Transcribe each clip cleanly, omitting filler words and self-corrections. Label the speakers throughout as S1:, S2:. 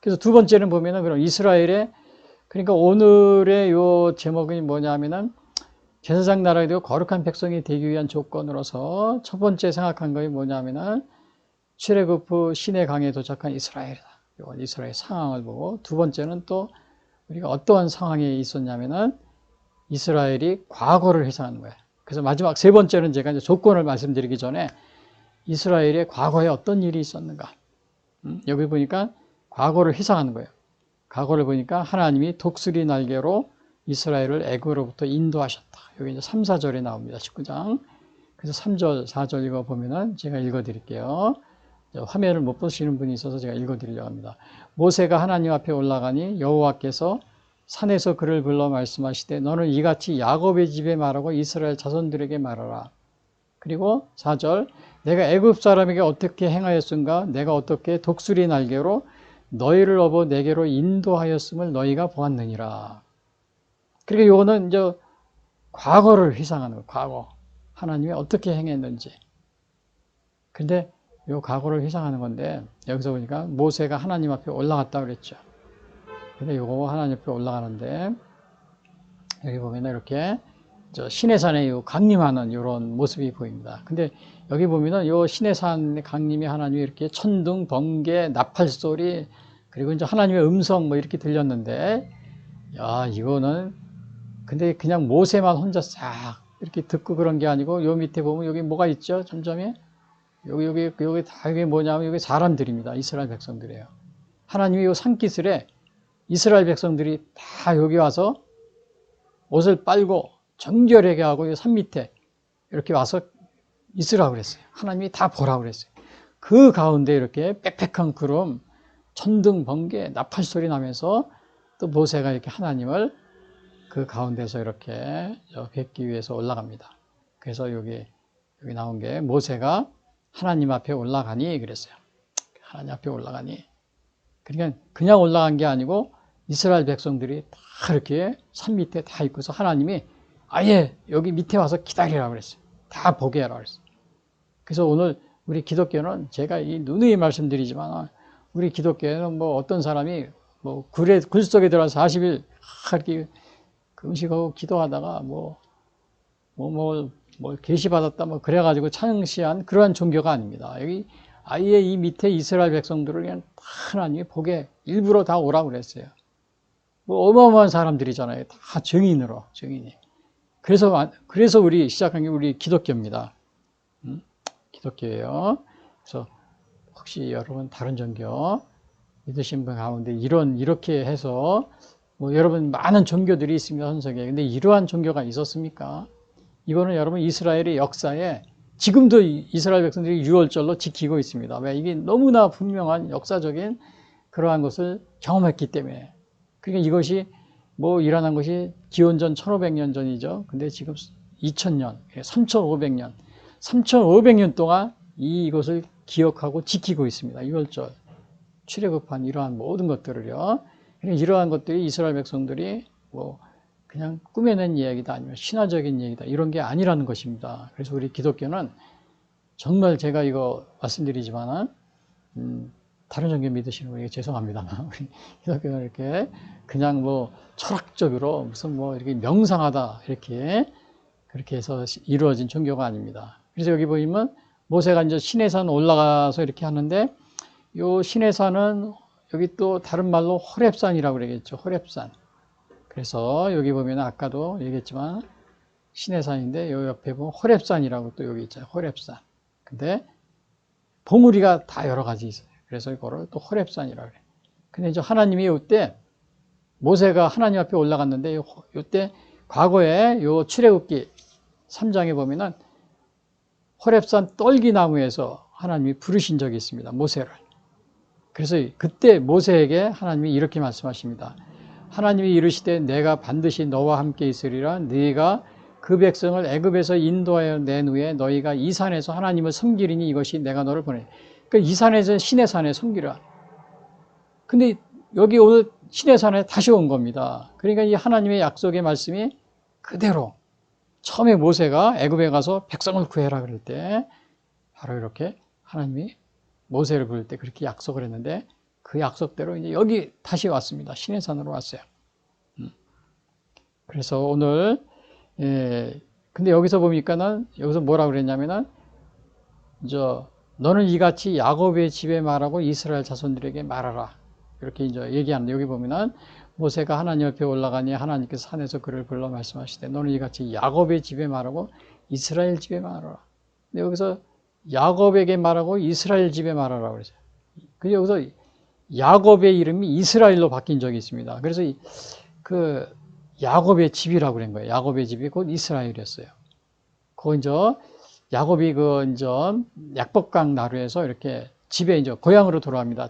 S1: 그래서 두 번째는 보면은 그럼 이스라엘의, 그러니까 오늘의 요 제목이 뭐냐면은 제사장 나라가 되고 거룩한 백성이 되기 위한 조건으로서 첫 번째 생각한 것이 뭐냐면은 출애굽 신의 강에 도착한 이스라엘이다. 이건 이스라엘 상황을 보고, 두 번째는 또 우리가 어떠한 상황에 있었냐면은 이스라엘이 과거를 회상하는 거예요. 그래서 마지막 세 번째는 제가 이제 조건을 말씀드리기 전에 이스라엘의 과거에 어떤 일이 있었는가. 여기 보니까 과거를 회상하는 거예요. 과거를 보니까 하나님이 독수리 날개로 이스라엘을 애굽으로부터 인도하셨다. 여기 이제 3, 4절에 나옵니다. 19장. 그래서 3절, 4절 이거 보면은 제가 읽어 드릴게요. 화면을 못 보시는 분이 있어서 제가 읽어 드리려고 합니다. 모세가 하나님 앞에 올라가니 여호와께서 산에서 그를 불러 말씀하시되 너는 이같이 야곱의 집에 말하고 이스라엘 자손들에게 말하라. 그리고 4절, 내가 애굽 사람에게 어떻게 행하였은가? 내가 어떻게 독수리 날개로 너희를 업어 내게로 인도하였음을 너희가 보았느니라. 그러니까 이거는 이제 과거를 회상하는 거예요. 과거. 하나님이 어떻게 행했는지. 근데 이 과거를 회상하는 건데, 여기서 보니까 모세가 하나님 앞에 올라갔다 그랬죠. 근데 이거 하나님 앞에 올라가는데, 여기 보면 이렇게 시내산에 강림하는 이런 모습이 보입니다. 근데 여기 보면은 이 시내산의 강림이 하나님이 이렇게 천둥, 번개, 나팔 소리, 그리고 이제 하나님의 음성 뭐 이렇게 들렸는데, 야, 이거는 근데 그냥 모세만 혼자 싹 이렇게 듣고 그런 게 아니고, 요 밑에 보면 여기 뭐가 있죠? 점점에 여기 다 이게 뭐냐면 여기 사람들입니다. 이스라엘 백성들이에요. 하나님이 요 산기슭에 이스라엘 백성들이 다 여기 와서 옷을 빨고 정결하게 하고 산 밑에 이렇게 와서 있으라고 그랬어요. 하나님이 다 보라고 그랬어요. 그 가운데 이렇게 빽빽한 구름, 천둥, 번개, 나팔 소리 나면서 또 모세가 이렇게 하나님을 그 가운데서 이렇게 뵙기 위해서 올라갑니다. 그래서 여기 나온 게 모세가 하나님 앞에 올라가니 그랬어요. 하나님 앞에 올라가니. 그러니까 그냥 올라간 게 아니고 이스라엘 백성들이 다 이렇게 산 밑에 다 있고서 하나님이 아예 여기 밑에 와서 기다리라고 그랬어요. 다 보게 하라고 그랬어요. 그래서 오늘 우리 기독교는 제가 이 누누이 말씀드리지만 우리 기독교에는 뭐 어떤 사람이 뭐 굴 속에 들어가서 40일 이렇게 금식하고 기도하다가 뭐 계시 받았다 뭐 그래가지고 창시한 그러한 종교가 아닙니다. 여기 아예 이 밑에 이스라엘 백성들을 그냥 하나님이 보게 일부러 다 오라고 그랬어요. 뭐 어마어마한 사람들이잖아요. 다 증인이. 그래서 우리 시작한 게 우리 기독교입니다. 기독교예요. 그래서 혹시 여러분 다른 종교 믿으신 분 가운데 이렇게 해서 뭐 여러분 많은 종교들이 있습니다. 선세계에. 근데 이러한 종교가 있었습니까? 이거는 여러분 이스라엘의 역사에 지금도 이스라엘 백성들이 유월절로 지키고 있습니다. 왜? 이게 너무나 분명한 역사적인 그러한 것을 경험했기 때문에. 그러니까 이것이 뭐 일어난 것이 기원전 1500년 전이죠. 근데 지금 2000년, 3500년, 3500년 동안 이것을 기억하고 지키고 있습니다. 유월절, 출애굽한 이러한 모든 것들을요. 그러니까 이러한 것들이 이스라엘 백성들이 뭐 그냥 꾸며낸 이야기다 아니면 신화적인 얘기다 이런 게 아니라는 것입니다. 그래서 우리 기독교는 정말 제가 이거 말씀드리지만은 다른 종교 믿으시는 분에게 죄송합니다만 우리 기독교는 이렇게 그냥 뭐 철학적으로 무슨 뭐 이렇게 명상하다 이렇게 그렇게 해서 이루어진 종교가 아닙니다. 그래서 여기 보시면 모세가 이제 시내산 올라가서 이렇게 하는데 요 시내산은 여기 또 다른 말로 호렙산이라고 그러겠죠. 호렙산. 그래서 여기 보면 아까도 얘기했지만 시내산인데 요 옆에 보면 호렙산이라고 또 여기 있잖아요. 호렙산. 근데 봉우리가 다 여러 가지 있어요. 그래서 이거를 또 호렙산이라고 그래요. 근데 이제 하나님이 이때 모세가 하나님 앞에 올라갔는데 이때 과거에 요 출애굽기 3장에 보면은 호렙산 떨기나무에서 하나님이 부르신 적이 있습니다. 모세를. 그래서 그때 모세에게 하나님이 이렇게 말씀하십니다. 하나님이 이르시되 내가 반드시 너와 함께 있으리라. 네가 그 백성을 애굽에서 인도하여 낸 후에 너희가 이 산에서 하나님을 섬기리니 이것이 내가 너를 보내. 그러니까 이 산에서 시내산에 섬기라. 근데 여기 오늘 시내산에 다시 온 겁니다. 그러니까 이 하나님의 약속의 말씀이 그대로 처음에 모세가 애굽에 가서 백성을 구해라 그럴 때 바로 이렇게 하나님이 모세를 부를 때 그렇게 약속을 했는데 그 약속대로 이제 여기 다시 왔습니다. 시내산으로 왔어요. 그래서 오늘, 근데 여기서 보니까는, 여기서 뭐라 그랬냐면은, 너는 이같이 야곱의 집에 말하고 이스라엘 자손들에게 말하라. 이렇게 이제 얘기하는데, 여기 보면은, 모세가 하나님 옆에 올라가니 하나님께서 산에서 그를 불러 말씀하시되, 너는 이같이 야곱의 집에 말하고 이스라엘 집에 말하라. 근데 여기서 야곱에게 말하고 이스라엘 집에 말하라 그러죠. 근데 여기서 야곱의 이름이 이스라엘로 바뀐 적이 있습니다. 그래서 그 야곱의 집이라고 그런 거예요. 야곱의 집이 곧 이스라엘이었어요. 그 이제 야곱이 그 이제 약복강 나루에서 이렇게 집에 이제 고향으로 돌아갑니다.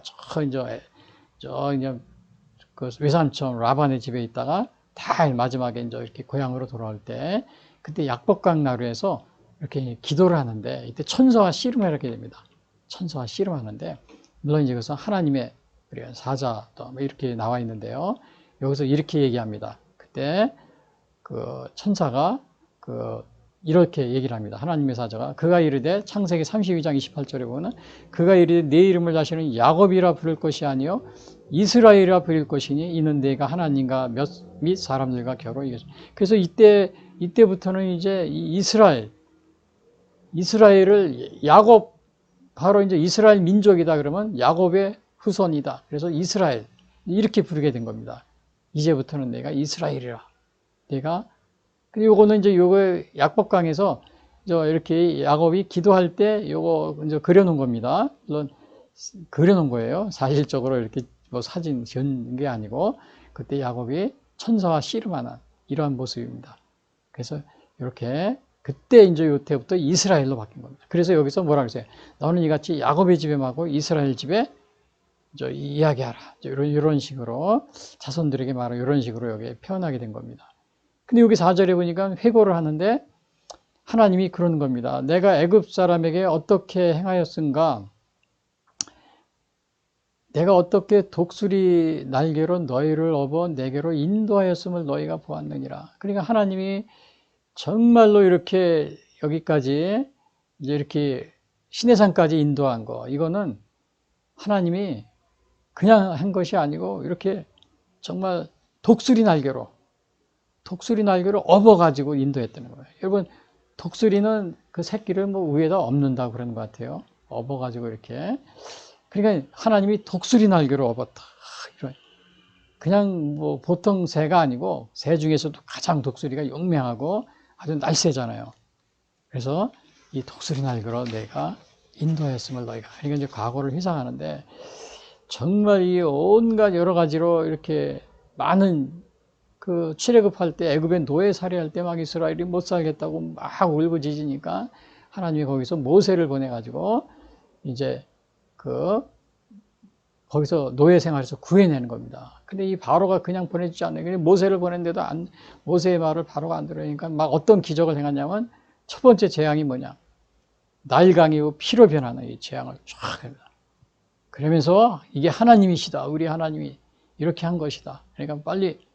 S1: 저 이제 그 외삼촌 라반의 집에 있다가 다 마지막에 이제 이렇게 고향으로 돌아올 때 그때 약복강 나루에서 이렇게 기도를 하는데 이때 천사와 씨름을 하게 됩니다. 천사와 씨름하는데 물론 이제 그래서 하나님의 우리가 사자 또 이렇게 나와 있는데요. 여기서 이렇게 얘기합니다. 그때 그 천사가 이렇게 얘기를 합니다. 하나님의 사자가 그가 이르되 창세기 32장 28절에 보면 그가 이르되 내 이름을 다시는 야곱이라 부를 것이 아니요 이스라엘이라 부를 것이니 이는 내가 하나님과 및 사람들과 겨루 이겼습니다. 그래서 이때부터는 이제 이스라엘을 야곱 바로 이제 이스라엘 민족이다 그러면 야곱의 후손이다. 그래서 이스라엘 이렇게 부르게 된 겁니다. 이제부터는 내가 이스라엘이라. 근데 요거는 이제 요거 약복강에서 이렇게 야곱이 기도할 때 요거 이제 그려놓은 겁니다. 물론 그려놓은 거예요. 사실적으로 이렇게 뭐 사진 지은 게 아니고 그때 야곱이 천사와 씨름하는 이러한 모습입니다. 그래서 이렇게 그때 이제 요때부터 이스라엘로 바뀐 겁니다. 그래서 여기서 뭐라 그러세요? 너는 이같이 야곱의 집에 말고 이스라엘 집에 이야기하라. 이런 식으로 자손들에게 말하라. 이런 식으로 여기 표현하게 된 겁니다. 근데 여기 4절에 보니까 회고를 하는데 하나님이 그러는 겁니다. 내가 애굽 사람에게 어떻게 행하였은가? 내가 어떻게 독수리 날개로 너희를 업어 내게로 인도하였음을 너희가 보았느니라. 그러니까 하나님이 정말로 이렇게 여기까지 이제 이렇게 시내산까지 인도한 거, 이거는 하나님이 그냥 한 것이 아니고 이렇게 정말 독수리 날개로 업어가지고 인도했다는 거예요. 여러분, 독수리는 그 새끼를 뭐 위에다 엎는다고 그러는 것 같아요. 업어가지고 이렇게. 그러니까 하나님이 독수리 날개로 업었다. 이런. 그냥 뭐 보통 새가 아니고 새 중에서도 가장 독수리가 용맹하고 아주 날쌔잖아요. 그래서 이 독수리 날개로 내가 인도했음을 너희가. 그러니까 이제 과거를 회상하는데 정말 이 온갖 여러 가지로 이렇게 많은 그 출애굽할 때 애굽에 노예 살해할 때 막 이스라엘이 못 살겠다고 막 울부짖으니까 하나님이 거기서 모세를 보내가지고 이제 거기서 노예 생활에서 구해내는 겁니다. 근데 이 바로가 그냥 보내주지 않아요. 모세를 보냈는데도 모세의 말을 바로가 안 들으니까 막 어떤 기적을 행하냐면 첫 번째 재앙이 뭐냐? 나일강이 피로 변하는 이 재앙을 쫙 합니다. 그러면서 이게 하나님이시다. 우리 하나님이 이렇게 한 것이다. 그러니까 빨리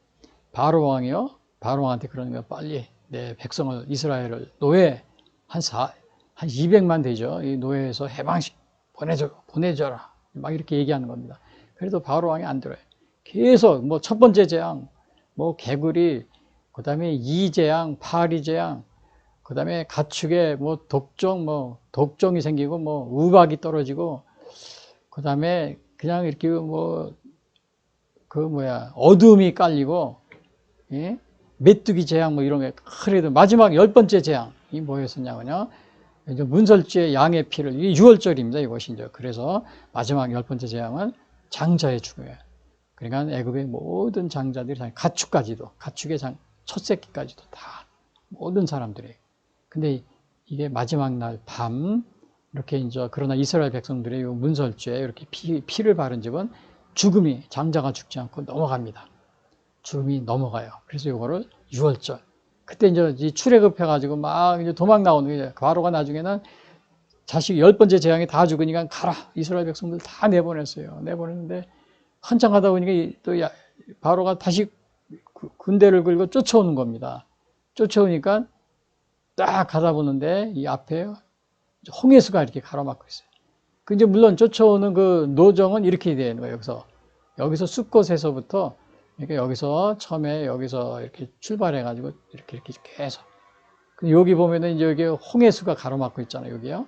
S1: 바로 왕한테 그러는 거야. 빨리 내 백성을, 이스라엘을 노예 한 200만 되죠. 이 노예에서 해방식 보내줘라. 막 이렇게 얘기하는 겁니다. 그래도 바로 왕이 안 들어요. 계속 뭐 첫 번째 재앙, 뭐 개구리, 그 다음에 2재앙, 8위 재앙, 그 다음에 가축에 뭐 독종이 생기고 뭐 우박이 떨어지고, 그 다음에 그냥 이렇게 어둠이 깔리고, 예? 메뚜기 재앙 뭐 이런 게, 그래도 마지막 10번째 재앙이 뭐였었냐면요. 이제 문설주의 양의 피를, 이게 6월절입니다. 이것이 이제. 그래서 마지막 10번째 재앙은 장자의 죽음이에요. 그러니까 애굽의 모든 장자들이, 가축의 첫 새끼까지도 다, 모든 사람들이. 근데 이게 마지막 날 밤, 이렇게 이제, 그러나 이스라엘 백성들의 문설주에 이렇게 피를 바른 집은 장자가 죽지 않고 넘어갑니다. 죽음이 넘어가요. 그래서 이거를 6월절. 그때 이제 출애굽해가지고 막 이제 도망 나오는 거예요. 바로가 나중에는 자식 10번째 재앙이 다 죽으니까 가라. 이스라엘 백성들 다 내보냈어요. 내보냈는데 한참 가다 보니까 또 바로가 다시 군대를 끌고 쫓아오는 겁니다. 쫓아오니까 딱 가다 보는데 이 앞에 홍해수가 이렇게 가로막고 있어요. 그 이제 물론 쫓아오는 그 노정은 이렇게 되는 거예요. 여기서 숫곳에서부터 이렇게 여기서 처음에 여기서 이렇게 출발해가지고 이렇게 계속. 여기 보면은 이제 여기 홍해수가 가로막고 있잖아요. 여기요.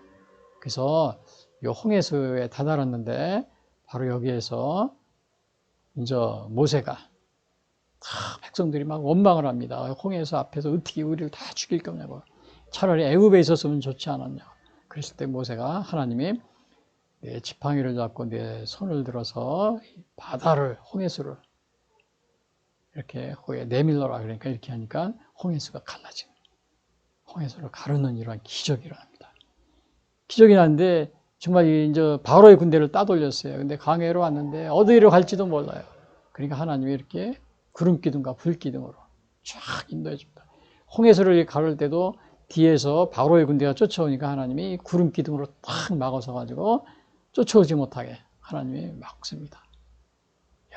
S1: 그래서 요 홍해수에 다다랐는데 바로 여기에서 이제 모세가 백성들이 막 원망을 합니다. 홍해수 앞에서 어떻게 우리를 다 죽일 거냐고. 차라리 애굽에 있었으면 좋지 않았냐. 그랬을 때 모세가 하나님이 내 지팡이를 잡고 내 손을 들어서 바다를 홍해수를 이렇게 내밀러라 그러니까 이렇게 하니까 홍해수가 갈라진 홍해수를 가르는 이러한 기적이 일어납니다. 기적이 났는데 정말 이제 바로의 군대를 따돌렸어요. 근데 강해로 왔는데 어디로 갈지도 몰라요. 그러니까 하나님이 이렇게 구름 기둥과 불 기둥으로 쫙 인도해 줍니다. 홍해수를 가를 때도 뒤에서 바로의 군대가 쫓아오니까 하나님이 구름 기둥으로 딱 막아서 가지고 쫓아오지 못하게 하나님이 막습니다.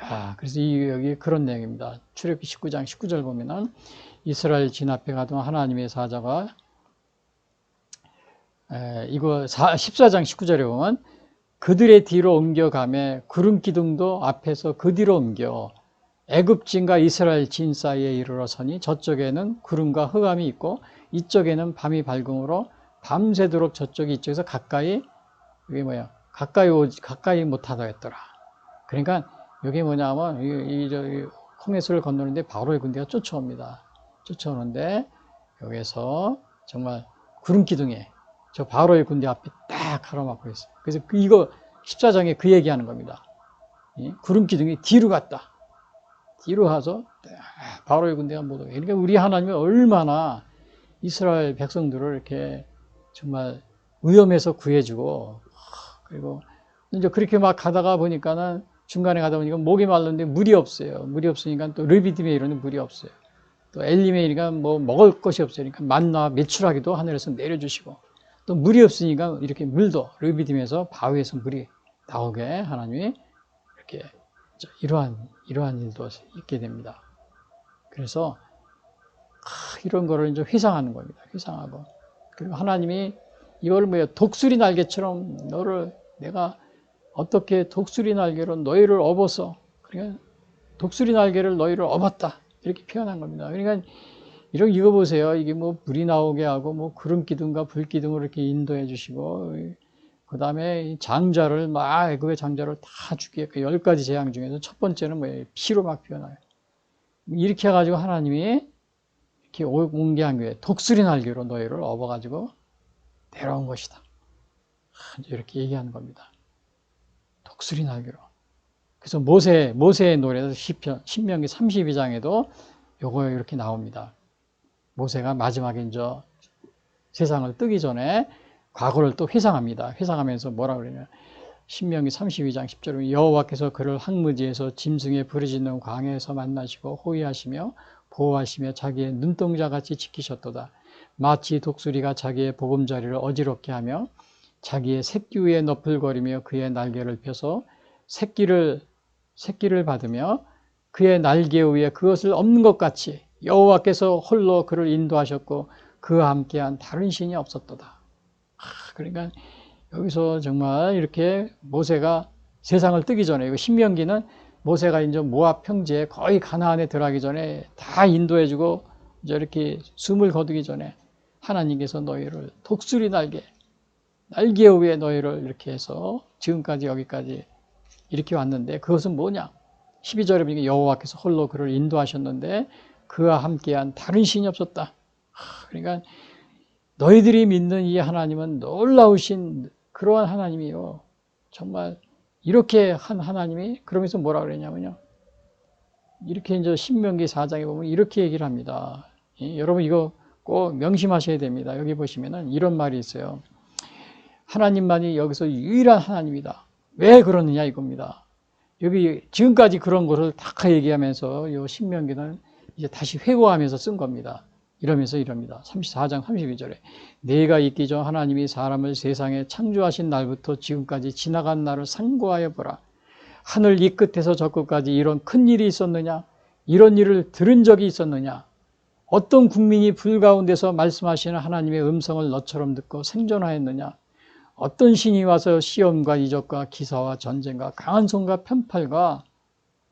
S1: 야, 그래서 여기 그런 내용입니다. 출애굽기 19장 19절 보면은 이스라엘 진압해 가던 하나님의 사자가 이거 14장 19절에 보면 그들의 뒤로 옮겨가매 구름 기둥도 앞에서 그 뒤로 옮겨 애굽진과 이스라엘 진 사이에 이르러 서니 저쪽에는 구름과 흑암이 있고 이쪽에는 밤이 밝음으로 밤새도록 저쪽이 이쪽에서 가까이 이게 뭐야 가까이 못하다 했더라. 그러니까 이게 뭐냐면 이 홍해수를 건너는데 바로의 군대가 쫓아옵니다. 쫓아오는데 여기서 정말 구름 기둥에 저 바로의 군대 앞에 딱 가로막고 있어요. 그래서 이거 14장에 그 얘기하는 겁니다. 구름 기둥이 뒤로 갔다. 뒤로 가서 바로의 군대가 못 오게. 그러니까 우리 하나님이 얼마나 이스라엘 백성들을 이렇게 정말 위험에서 구해주고 그리고 이제 그렇게 막 가다가 보니까는 중간에 가다 보니까 목이 말랐는데 물이 없어요. 물이 없으니까 또 르비디메이로는 물이 없어요. 또 엘리메이가 뭐 먹을 것이 없어요. 그러니까 만나 메추라기도 하늘에서 내려주시고 또 물이 없으니까 이렇게 물도 르비딤에서 바위에서 물이 나오게 하나님이 이렇게 이러한 일도 있게 됩니다. 그래서 이런 거를 이제 회상하는 겁니다. 회상하고 그리고 하나님이 이걸 뭐야 독수리 날개처럼 내가 어떻게 독수리 날개로 너희를 업어서 그러니까 독수리 날개를 너희를 업었다 이렇게 표현한 겁니다. 그러니까 이거 보세요. 이게 뭐 불이 나오게 하고 뭐 구름 기둥과 불 기둥으로 이렇게 인도해 주시고 그 다음에 장자를 막 애굽의 장자를 다 죽게 그 10가지 재앙 중에서 첫 번째는 뭐예요? 피로 막 표현해요. 이렇게 해가지고 하나님이 이렇게 옹기한 거예요. 독수리 날개로 너희를 업어가지고 데려온 것이다. 이렇게 얘기하는 겁니다. 독수리 날개로. 그래서 모세의 노래에서 시편, 신명기 32장에도 요거 이렇게 나옵니다. 모세가 마지막에 이제 세상을 뜨기 전에 과거를 또 회상합니다. 회상하면서 뭐라 그러냐. 신명기 32장 10절에 여호와께서 그를 항무지에서 짐승의 부르짖는 광야에서 만나시고 호위하시며 보호하시며 자기의 눈동자같이 지키셨도다. 마치 독수리가 자기의 보금자리를 어지럽게 하며 자기의 새끼 위에 너풀거리며 그의 날개를 펴서 새끼를 받으며 그의 날개 위에 그것을 엎는 것 같이 여호와께서 홀로 그를 인도하셨고 그와 함께한 다른 신이 없었도다. 그러니까 여기서 정말 이렇게 모세가 세상을 뜨기 전에 이거 신명기는 모세가 이제 모압 평지에 거의 가나안에 들어가기 전에 다 인도해주고 이제 이렇게 숨을 거두기 전에 하나님께서 너희를 독수리 날개 위에 너희를 이렇게 해서 지금까지 여기까지 이렇게 왔는데 그것은 뭐냐? 12절에 보니까 여호와께서 홀로 그를 인도하셨는데 그와 함께한 다른 신이 없었다. 그러니까 너희들이 믿는 이 하나님은 놀라우신 그러한 하나님이요. 정말 이렇게 한 하나님이 그러면서 뭐라 그랬냐면요. 이렇게 이제 신명기 4장에 보면 이렇게 얘기를 합니다. 여러분 이거 꼭 명심하셔야 됩니다. 여기 보시면은 이런 말이 있어요. 하나님만이 여기서 유일한 하나님이다. 왜 그러느냐 이겁니다. 여기 지금까지 그런 것을 다 얘기하면서 이 신명기는 이제 다시 회고하면서 쓴 겁니다. 이러면서 이럽니다. 34장 32절에 내가 있기 전 하나님이 사람을 세상에 창조하신 날부터 지금까지 지나간 날을 상고하여 보라. 하늘 이 끝에서 저 끝까지 이런 큰 일이 있었느냐? 이런 일을 들은 적이 있었느냐? 어떤 국민이 불 가운데서 말씀하시는 하나님의 음성을 너처럼 듣고 생존하였느냐? 어떤 신이 와서 시험과 이적과 기사와 전쟁과 강한 손과 편팔과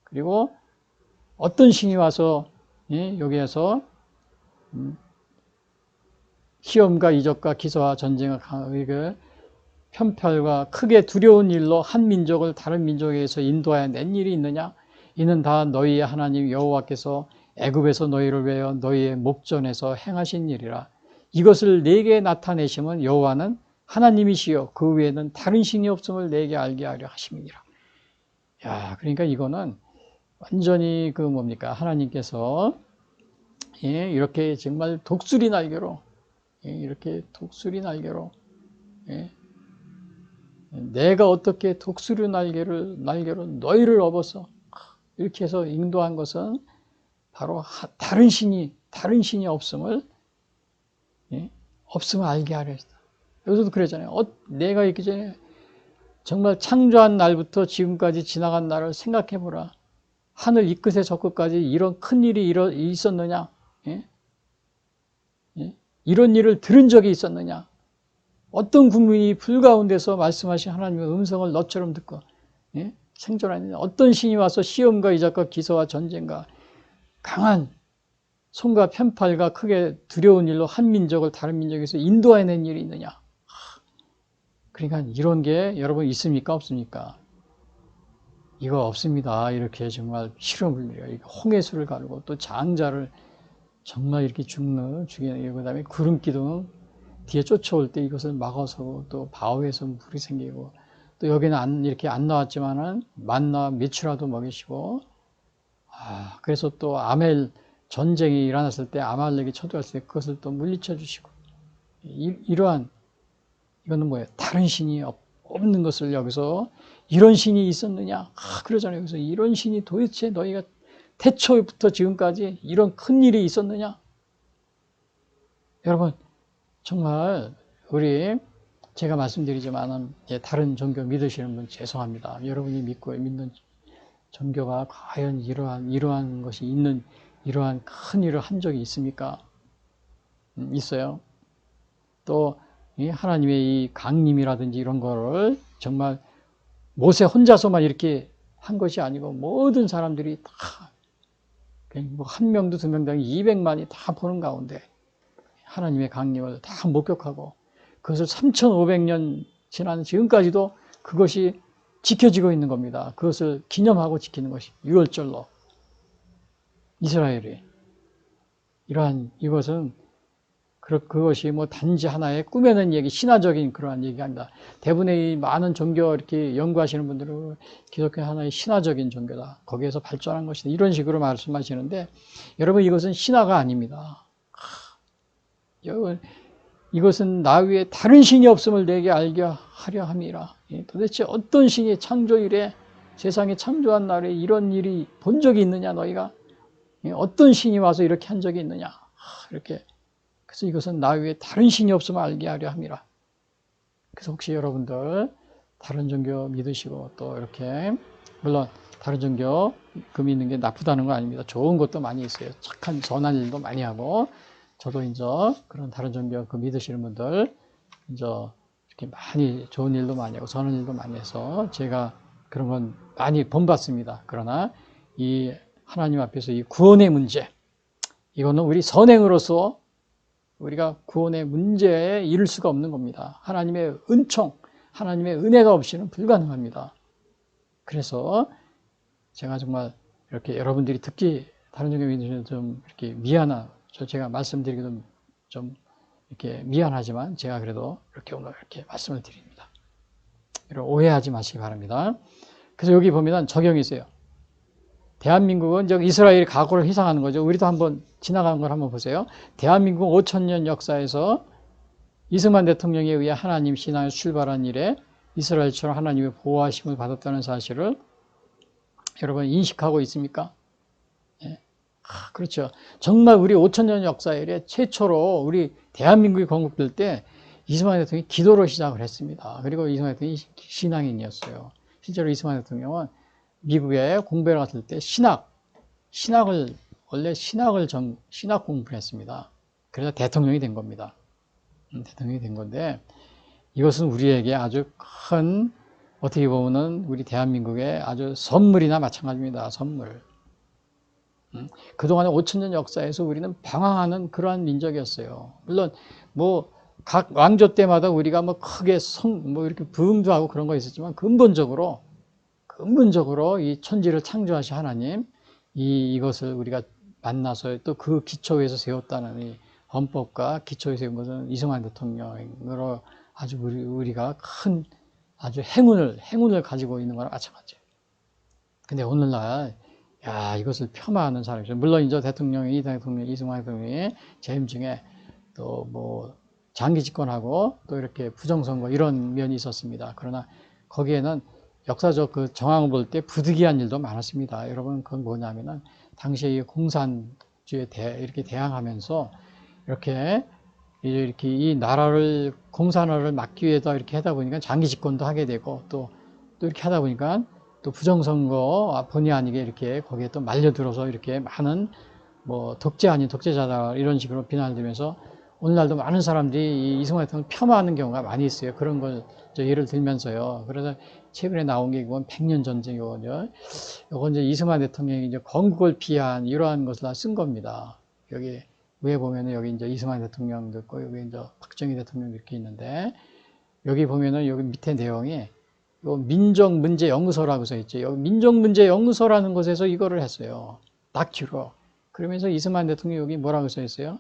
S1: 그리고 어떤 신이 와서 여기에서 시험과 이적과 기사와 전쟁과 강한 편팔과 크게 두려운 일로 한 민족을 다른 민족에서 인도하여 낸 일이 있느냐? 이는 다 너희의 하나님 여호와께서 애굽에서 너희를 위하여 너희의 목전에서 행하신 일이라. 이것을 내게 나타내심은 여호와는 하나님이시여 그 외에는 다른 신이 없음을 내게 알게 하려 하심이니라. 야, 그러니까 이거는 완전히 뭡니까? 하나님께서 이렇게 정말 독수리 날개로 이렇게 독수리 날개로 내가 어떻게 독수리 날개로 너희를 업어서 이렇게 해서 인도한 것은 바로 다른 신이 없음을 알게 하려 했다. 여기서도 그랬잖아요. 내가 있기 전에 정말 창조한 날부터 지금까지 지나간 날을 생각해 보라. 하늘 이 끝에 저 끝까지 이런 큰 일이 있었느냐? 이런 일을 들은 적이 있었느냐? 어떤 국민이 불 가운데서 말씀하신 하나님의 음성을 너처럼 듣고 생존하느냐? 어떤 신이 와서 시험과 이적과 기사와 전쟁과 강한 손과 편팔과 크게 두려운 일로 한 민족을 다른 민족에서 인도해낸 일이 있느냐? 그러니까 이런 게 여러분 있습니까? 없습니까? 이거 없습니다. 이렇게 정말 실험을 홍해수를 가르고 또 장자를 정말 이렇게 죽이는 그 다음에 구름 기둥 뒤에 쫓아올 때 이것을 막아서고 또 바위에서 물이 생기고 또 여기는 이렇게 안 나왔지만은 만나 메추라도 먹이시고 그래서 또 아멜 전쟁이 일어났을 때 아말렉이 쳐들어왔을 때 그것을 또 물리쳐 주시고 이러한 이거는 뭐예요? 다른 신이 없는 것을 여기서 이런 신이 있었느냐? 그러잖아요. 여기서 이런 신이 도대체 너희가 태초부터 지금까지 이런 큰 일이 있었느냐? 여러분 정말 제가 말씀드리지만 다른 종교 믿으시는 분 죄송합니다. 여러분이 믿는 종교가 과연 이러한 것이 있는 이러한 큰 일을 한 적이 있습니까? 있어요. 또 하나님의 이 강림이라든지 이런 거를 정말 모세 혼자서만 이렇게 한 것이 아니고 모든 사람들이 다 한 명도 두 명도 200만이 다 보는 가운데 하나님의 강림을 다 목격하고 그것을 3,500년 지난 지금까지도 그것이 지켜지고 있는 겁니다. 그것을 기념하고 지키는 것이 6월절로 이스라엘이 이것은 그것이 뭐 단지 하나의 꾸며낸 얘기, 신화적인 그러한 얘기가 아니다. 대부분의 이 많은 종교 이렇게 연구하시는 분들은 기독교 하나의 신화적인 종교다. 거기에서 발전한 것이다. 이런 식으로 말씀하시는데 여러분 이것은 신화가 아닙니다. 이것은 나 위에 다른 신이 없음을 내게 알게 하려 함이라. 도대체 어떤 신이 창조 이래 세상에 창조한 날에 이런 일이 본 적이 있느냐 너희가? 어떤 신이 와서 이렇게 한 적이 있느냐? 이렇게. 그래서 이것은 나 위에 다른 신이 없음을 알게 하려 함이라. 그래서 혹시 여러분들 다른 종교 믿으시고 또 이렇게 물론 다른 종교 믿는 게 나쁘다는 거 아닙니다. 좋은 것도 많이 있어요. 착한 선한 일도 많이 하고 저도 이제 그런 다른 종교 믿으시는 분들 이제 이렇게 많이 좋은 일도 많이 하고 선한 일도 많이 해서 제가 그런 건 많이 본받습니다. 그러나 이 하나님 앞에서 이 구원의 문제 이거는 우리 선행으로서 우리가 구원의 문제에 이를 수가 없는 겁니다. 하나님의 은총, 하나님의 은혜가 없이는 불가능합니다. 그래서 제가 정말 이렇게 여러분들이 듣기 다른 종교 믿으시면 좀 이렇게 제가 말씀드리기도 좀 이렇게 미안하지만 제가 그래도 이렇게 오늘 이렇게 말씀을 드립니다. 오해하지 마시기 바랍니다. 그래서 여기 보면 적용이 있어요. 대한민국은 이스라엘이 과거를 희생하는 거죠. 우리도 한번 지나간 걸 한번 보세요. 대한민국 5,000년 역사에서 이승만 대통령에 의해 하나님 신앙에 출발한 일에 이스라엘처럼 하나님의 보호하심을 받았다는 사실을 여러분 인식하고 있습니까? 예. 그렇죠. 정말 우리 5,000년 역사 이래 최초로 우리 대한민국이 건국될 때 이승만 대통령이 기도로 시작을 했습니다. 그리고 이승만 대통령이 신앙인이었어요. 실제로 이승만 대통령은 미국에 공부를 갔을 때 신학 공부를 했습니다. 그래서 대통령이 된 겁니다. 대통령이 된 건데, 이것은 우리에게 아주 큰, 어떻게 보면은 우리 대한민국의 아주 선물이나 마찬가지입니다. 선물. 그동안의 5천년 역사에서 우리는 방황하는 그러한 민족이었어요. 물론 뭐 각 왕조 때마다 우리가 뭐 크게 뭐 이렇게 부흥도 하고 그런 거 있었지만 근본적으로 이 천지를 창조하신 하나님, 이것을 우리가 만나서 또 그 기초에서 세웠다는 이 헌법과 기초에 세운 것은 이승만 대통령으로 아주 우리가 큰 아주 행운을 가지고 있는 거랑 마찬가지예요. 근데 오늘날 이것을 폄하하는 사람이죠. 물론 이제 이승만 대통령이 재임 중에 또 뭐 장기 집권하고 또 이렇게 부정선거 이런 면이 있었습니다. 그러나 거기에는 역사적 그 정황을 볼 때 부득이한 일도 많았습니다. 여러분, 그건 뭐냐면은 당시에 공산주의에 이렇게 대항하면서 이렇게 이 나라를 공산화를 막기 위해서 이렇게 하다 보니까 장기 집권도 하게 되고 또 이렇게 하다 보니까 또 부정선거 본의 아니게 이렇게 거기에 또 말려들어서 이렇게 많은 뭐 독재 아닌 독재자다 이런 식으로 비난을 들면서 오늘날도 많은 사람들이 이승만 대통령을 폄하하는 경우가 많이 있어요. 그런 걸 예를 들면서요. 그래서 최근에 나온 게 이건 100년 전쟁이거든요. 이건 이제 이승만 대통령이 이제 건국을 피한 이러한 것을 다 쓴 겁니다. 여기 위에 보면은 여기 이제 이승만 대통령도 있고 여기 이제 박정희 대통령도 이렇게 있는데 여기 보면은 여기 밑에 내용이 요 민족문제연구소라고 써 있죠. 여기 민족문제연구소라는 곳에서 이거를 했어요. 다큐로. 그러면서 이승만 대통령이 여기 뭐라고 써 있어요?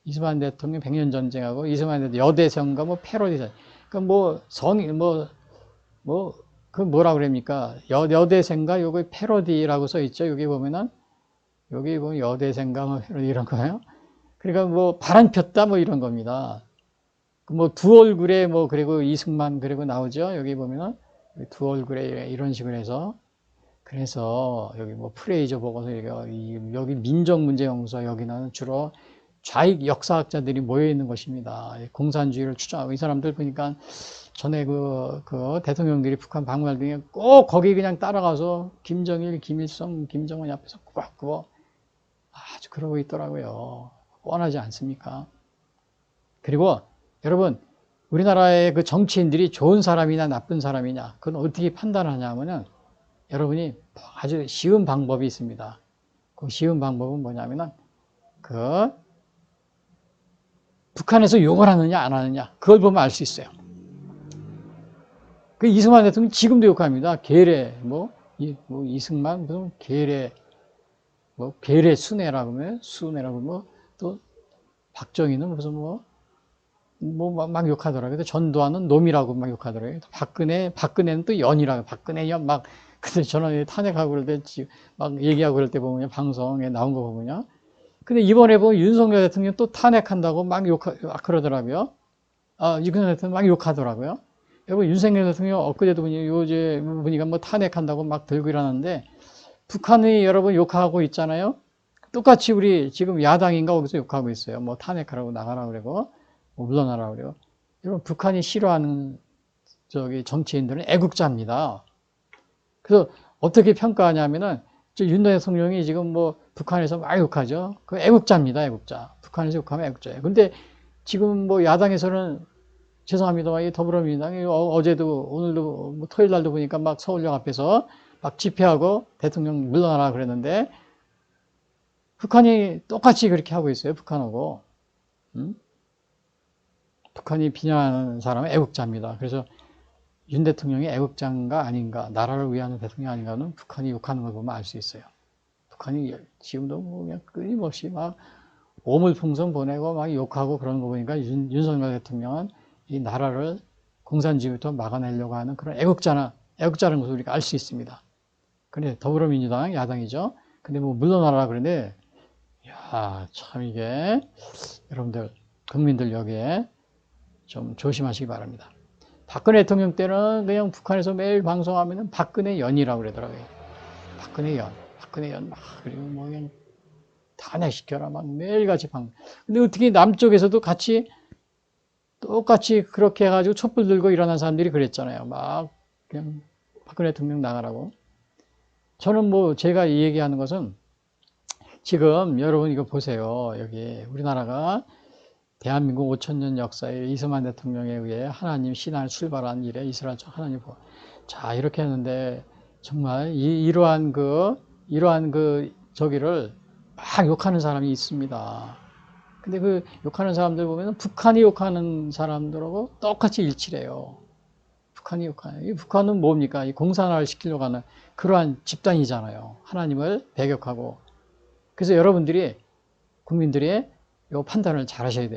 S1: 이승만 대통령 100년 전쟁하고 이승만 대통령 여대선과 뭐 패러디전. 그러니까 그 뭐라 그럽니까? 여대생가 요거 패러디라고 써 있죠. 여기 보면은 여기 보면 여대생가 뭐 패러디 이런 거예요. 그러니까 뭐 바람 폈다 뭐 이런 겁니다. 뭐 두 얼굴에 뭐 그리고 이승만 그리고 나오죠. 여기 보면은 두 얼굴에 이런 식으로 해서 그래서 여기 뭐 프레이저 보고서 여기 민족문제연구소 여기는 주로 좌익 역사학자들이 모여 있는 곳입니다. 공산주의를 추정하고 이 사람들 보니까 전에 그 대통령들이 북한 방문할 때 꼭 거기 그냥 따라가서 김정일, 김일성, 김정은 앞에서 꾸벅꾸벅 아주 그러고 있더라고요. 뻔하지 않습니까? 그리고 여러분, 우리나라의 그 정치인들이 좋은 사람이냐 나쁜 사람이냐 그건 어떻게 판단하냐면은 여러분이 아주 쉬운 방법이 있습니다. 그 쉬운 방법은 뭐냐면은 북한에서 욕을 하느냐 안 하느냐 그걸 보면 알 수 있어요. 그 이승만 대통령 지금도 욕합니다. 계래 이승만 무슨 계래 계래 순애라고 하면 또 박정희는 무슨 막 욕하더라고요. 전두환은 놈이라고 막 욕하더라고요. 박근혜는 또 연이라고 박근혜 연 막 근데 저는 탄핵하고 그럴 때 막 얘기하고 그럴 때 보면요 방송에 나온 거 보면요. 근데 이번에 보면 윤석열 대통령 또 탄핵한다고 막 그러더라고요. 윤석열 대통령 막 욕하더라고요. 여러분, 윤석열 대통령 엊그제도 보니까 뭐 탄핵한다고 막 들고 일하는데, 북한이 여러분 욕하고 있잖아요. 똑같이 우리 지금 야당인가 거기서 욕하고 있어요. 뭐 탄핵하라고 나가라고 그러고, 뭐 물러나라고 그래요. 여러분, 북한이 싫어하는 정치인들은 애국자입니다. 그래서 어떻게 평가하냐면은, 윤 대통령이 지금 뭐 북한에서 막 욕하죠. 그 애국자입니다, 애국자. 북한에서 욕하면 애국자예요. 근데 지금 뭐 야당에서는 죄송합니다만 이 더불어민주당이 어제도 오늘도 뭐 토요일 날도 보니까 막 서울역 앞에서 막 집회하고 대통령 물러나라 그랬는데 북한이 똑같이 그렇게 하고 있어요. 북한하고. 북한이 비난하는 사람은 애국자입니다. 그래서 윤 대통령이 애국자인가 아닌가, 나라를 위하는 대통령 아닌가는 북한이 욕하는 걸 보면 알 수 있어요. 북한이 지금도 뭐 그냥 끊임없이 막 오물풍선 보내고 막 욕하고 그러는 거 보니까 윤석열 대통령은 이 나라를 공산주의부터 막아내려고 하는 그런 애국자라는 것을 우리가 알 수 있습니다. 근데 더불어민주당 야당이죠. 근데 뭐 물러나라 그러는데, 참 이게 여러분들 국민들 여기에 좀 조심하시기 바랍니다. 박근혜 대통령 때는 그냥 북한에서 매일 방송하면은 박근혜 연이라고 그러더라고요. 박근혜 연 막 그리고 뭐 그냥 탄핵시켜라 막 매일같이 근데 어떻게 남쪽에서도 똑같이 그렇게 해가지고 촛불 들고 일어난 사람들이 그랬잖아요. 막 그냥 박근혜 대통령 나가라고. 저는 뭐 제가 이 얘기하는 것은 지금 여러분 이거 보세요. 여기 우리나라가 대한민국 5천년 역사에 이승만 대통령에 의해 하나님 신앙을 출발한 일에 이스라엘 하나님 자 이렇게 했는데 정말 이러한 저기를 막 욕하는 사람이 있습니다. 근데 그 욕하는 사람들 보면 북한이 욕하는 사람들하고 똑같이 일치래요. 북한이 욕하는. 이 북한은 뭡니까? 이 공산화를 시키려고 하는 그러한 집단이잖아요. 하나님을 배격하고. 그래서 여러분들이 국민들이 이 판단을 잘 하셔야 됩니다.